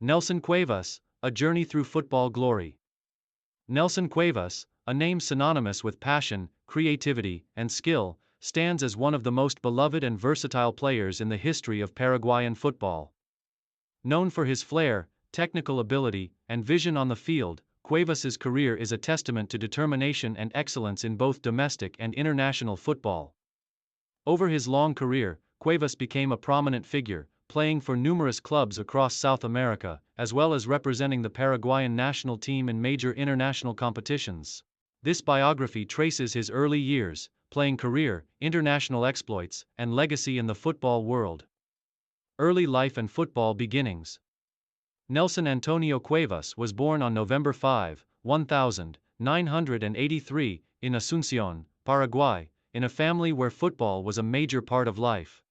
Nelson Cuevas, A Journey Through Football Glory. Nelson Cuevas, a name synonymous with passion, creativity, and skill, stands as one of the most beloved and versatile players in the history of Paraguayan football. Known for his flair, technical ability, and vision on the field, Cuevas's career is a testament to determination and excellence in both domestic and international football. Over his long career, Cuevas became a prominent figure, playing for numerous clubs across South America, as well as representing the Paraguayan national team in major international competitions. This biography traces his early years, playing career, international exploits, and legacy in the football world. Early life and football beginnings. Nelson Antonio Cuevas was born on November 5, 1983, in Asunción, Paraguay, in a family where football was a major part of life.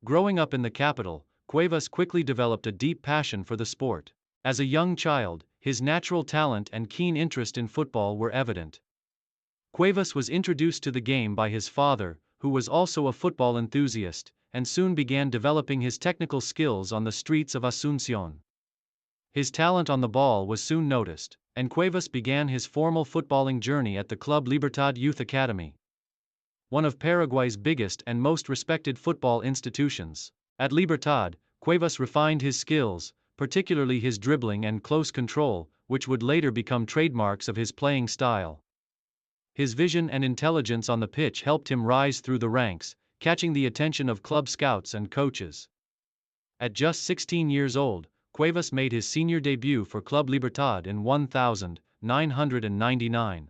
Growing up in the capital, Cuevas quickly developed a deep passion for the sport. As a young child, his natural talent and keen interest in football were evident. Cuevas was introduced to the game by his father, who was also a football enthusiast, and soon began developing his technical skills on the streets of Asunción. His talent on the ball was soon noticed, and Cuevas began his formal footballing journey at the Club Libertad Youth Academy, one of Paraguay's biggest and most respected football institutions. At Libertad, Cuevas refined his skills, particularly his dribbling and close control, which would later become trademarks of his playing style. His vision and intelligence on the pitch helped him rise through the ranks, catching the attention of club scouts and coaches. At just 16 years old, Cuevas made his senior debut for Club Libertad in 1999.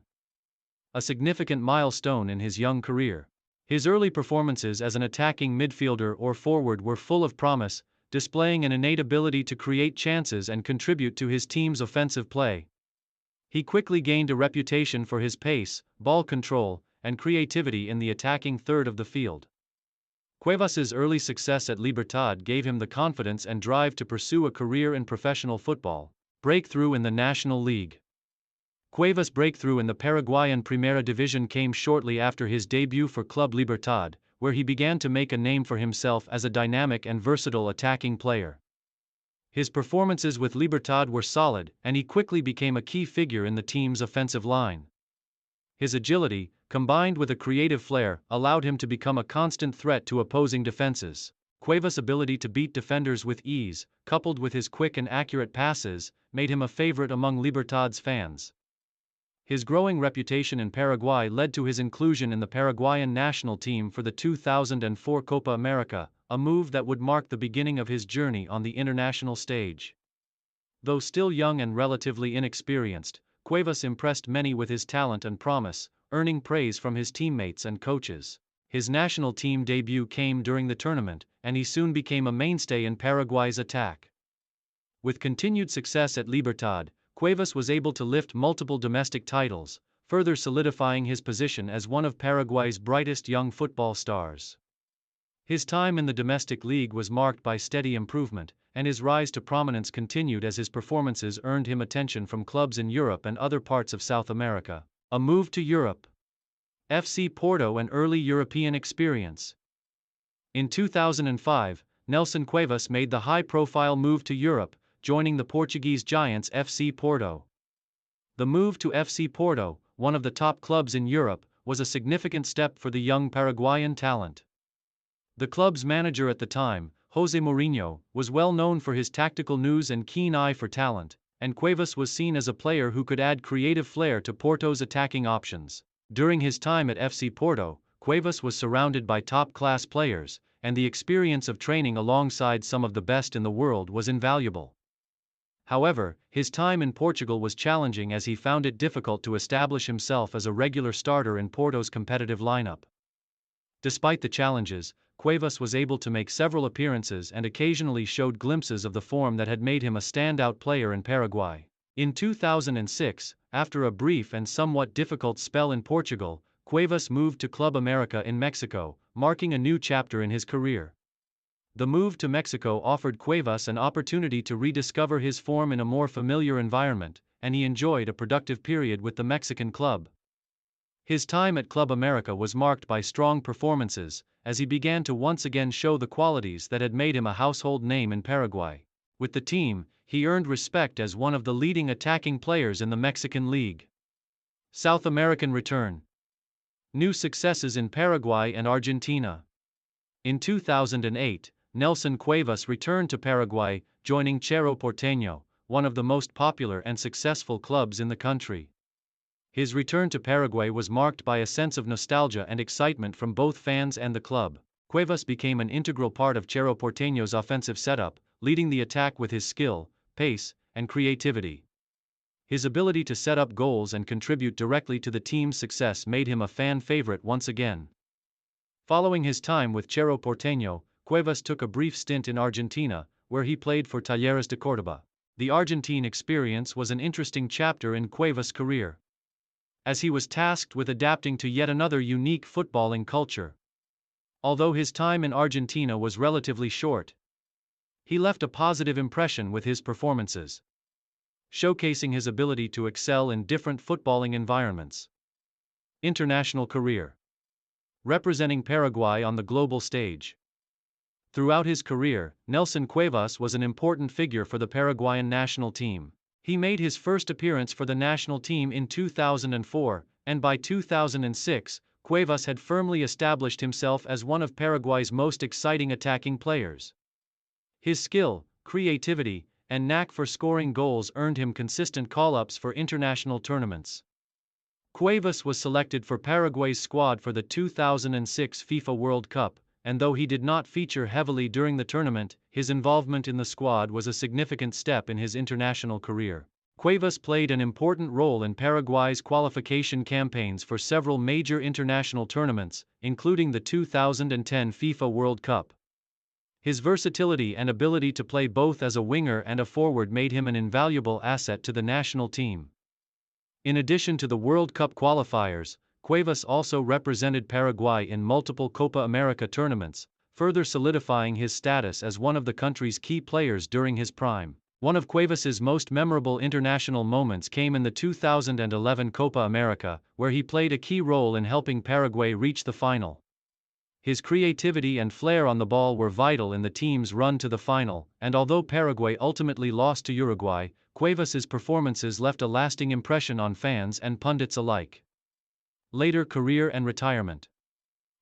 A significant milestone in his young career. His early performances as an attacking midfielder or forward were full of promise, displaying an innate ability to create chances and contribute to his team's offensive play. He quickly gained a reputation for his pace, ball control, and creativity in the attacking third of the field. Cuevas's early success at Libertad gave him the confidence and drive to pursue a career in professional football. Breakthrough in the National League. Cuevas' breakthrough in the Paraguayan Primera Division came shortly after his debut for Club Libertad, where he began to make a name for himself as a dynamic and versatile attacking player. His performances with Libertad were solid, and he quickly became a key figure in the team's offensive line. His agility, combined with a creative flair, allowed him to become a constant threat to opposing defenses. Cuevas' ability to beat defenders with ease, coupled with his quick and accurate passes, made him a favorite among Libertad's fans. His growing reputation in Paraguay led to his inclusion in the Paraguayan national team for the 2004 Copa America, a move that would mark the beginning of his journey on the international stage. Though still young and relatively inexperienced, Cuevas impressed many with his talent and promise, earning praise from his teammates and coaches. His national team debut came during the tournament, and he soon became a mainstay in Paraguay's attack. With continued success at Libertad, Cuevas was able to lift multiple domestic titles, further solidifying his position as one of Paraguay's brightest young football stars. His time in the domestic league was marked by steady improvement, and his rise to prominence continued as his performances earned him attention from clubs in Europe and other parts of South America. A move to Europe. FC Porto and early European experience. In 2005, Nelson Cuevas made the high-profile move to Europe, joining the Portuguese giants FC Porto. The move to FC Porto, one of the top clubs in Europe, was a significant step for the young Paraguayan talent. The club's manager at the time, José Mourinho, was well known for his tactical nous and keen eye for talent, and Cuevas was seen as a player who could add creative flair to Porto's attacking options. During his time at FC Porto, Cuevas was surrounded by top-class players, and the experience of training alongside some of the best in the world was invaluable. However, his time in Portugal was challenging as he found it difficult to establish himself as a regular starter in Porto's competitive lineup. Despite the challenges, Cuevas was able to make several appearances and occasionally showed glimpses of the form that had made him a standout player in Paraguay. In 2006, after a brief and somewhat difficult spell in Portugal, Cuevas moved to Club America in Mexico, marking a new chapter in his career. The move to Mexico offered Cuevas an opportunity to rediscover his form in a more familiar environment, and he enjoyed a productive period with the Mexican club. His time at Club America was marked by strong performances, as he began to once again show the qualities that had made him a household name in Paraguay. With the team, he earned respect as one of the leading attacking players in the Mexican League. South American return. New successes in Paraguay and Argentina. In 2008, Nelson Cuevas returned to Paraguay, joining Cerro Porteño, one of the most popular and successful clubs in the country. His return to Paraguay was marked by a sense of nostalgia and excitement from both fans and the club. Cuevas became an integral part of Cerro Porteño's offensive setup, leading the attack with his skill, pace, and creativity. His ability to set up goals and contribute directly to the team's success made him a fan favorite once again. Following his time with Cerro Porteño, Cuevas took a brief stint in Argentina, where he played for Talleres de Córdoba. The Argentine experience was an interesting chapter in Cuevas' career, as he was tasked with adapting to yet another unique footballing culture. Although his time in Argentina was relatively short, he left a positive impression with his performances, showcasing his ability to excel in different footballing environments. International career. Representing Paraguay on the global stage. Throughout his career, Nelson Cuevas was an important figure for the Paraguayan national team. He made his first appearance for the national team in 2004, and by 2006, Cuevas had firmly established himself as one of Paraguay's most exciting attacking players. His skill, creativity, and knack for scoring goals earned him consistent call-ups for international tournaments. Cuevas was selected for Paraguay's squad for the 2006 FIFA World Cup, and though he did not feature heavily during the tournament, his involvement in the squad was a significant step in his international career. Cuevas played an important role in Paraguay's qualification campaigns for several major international tournaments, including the 2010 FIFA World Cup. His versatility and ability to play both as a winger and a forward made him an invaluable asset to the national team. In addition to the World Cup qualifiers, Cuevas also represented Paraguay in multiple Copa America tournaments, further solidifying his status as one of the country's key players during his prime. One of Cuevas's most memorable international moments came in the 2011 Copa America, where he played a key role in helping Paraguay reach the final. His creativity and flair on the ball were vital in the team's run to the final, and although Paraguay ultimately lost to Uruguay, Cuevas's performances left a lasting impression on fans and pundits alike. Later career and retirement.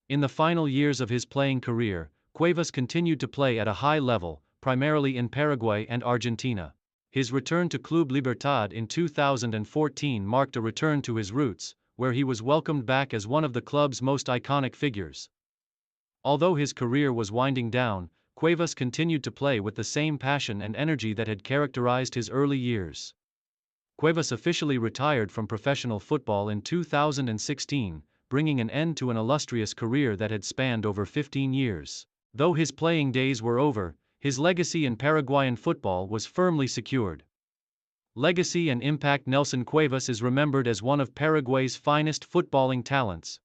In the final years of his playing career, Cuevas continued to play at a high level, primarily in Paraguay and Argentina. His return to Club Libertad in 2014 marked a return to his roots, where he was welcomed back as one of the club's most iconic figures. Although his career was winding down, Cuevas continued to play with the same passion and energy that had characterized his early years. Cuevas officially retired from professional football in 2016, bringing an end to an illustrious career that had spanned over 15 years. Though his playing days were over, his legacy in Paraguayan football was firmly secured. Legacy and impact. Nelson Cuevas is remembered as one of Paraguay's finest footballing talents.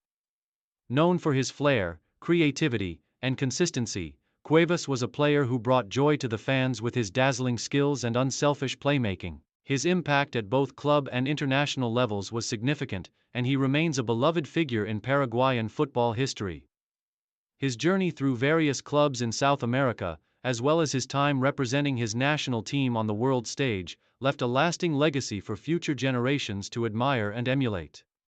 Known for his flair, creativity, and consistency, Cuevas was a player who brought joy to the fans with his dazzling skills and unselfish playmaking. His impact at both club and international levels was significant, and he remains a beloved figure in Paraguayan football history. His journey through various clubs in South America, as well as his time representing his national team on the world stage, left a lasting legacy for future generations to admire and emulate.